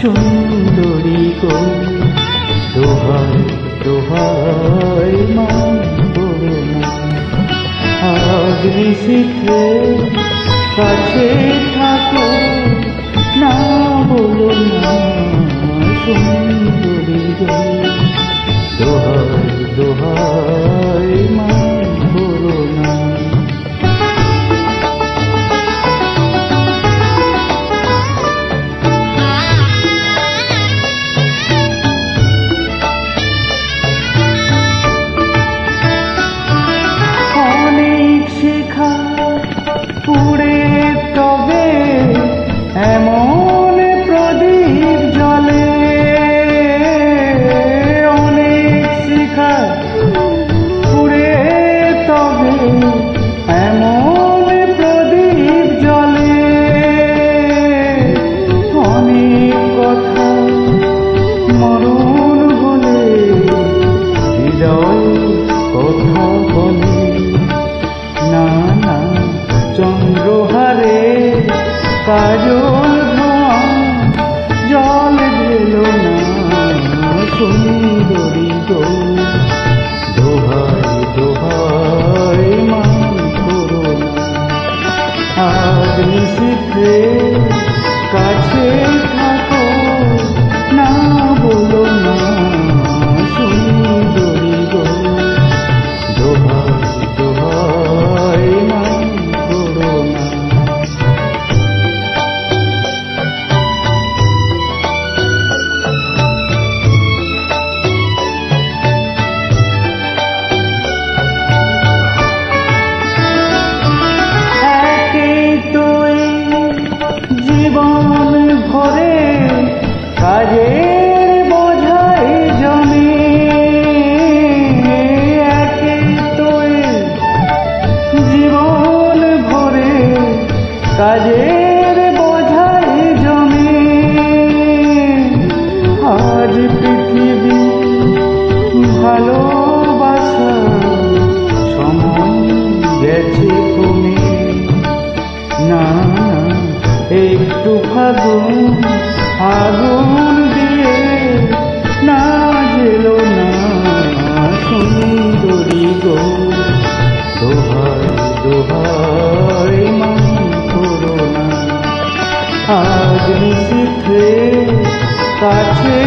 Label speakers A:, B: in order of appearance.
A: সুন্দরী গো, দোহাই দোহাই মান করো না। আজ নিশীথে কাছে থাকো, না বলো না সুন্দরী গো, দোহাই দোহাই মান করো না। পুড়ে তবে এমন প্রদীপ জ্বলে, অনেক শিখা পুড়ে তবে এমন প্রদীপ জ্বলে, অনেক কথা মরণ বলে হৃদয় কথা বলে, না না চন্দ্রহারে কাজল ধোঁয়া জল ঢেল না সুন্দরী গো, দোহাই দোহাই মান করো না। আজ নিশীথে কাছে থাকো, না বলো না সুন্দরী গো, দোহাই দোহাই মান করো না। জীবন ভরে কাজের বোঝাই জমে, একে তোই জীবন ভরে কাজের বোঝাই জমে। আজ পৃথিবী ভালোবাসা সময় গেছে কমে, না একটু ফাগুন আগুন দিয়ে না জেলো না সুন্দরী গো, দোহাই দোহাই মান করো না। আজ নিশীথে কাছে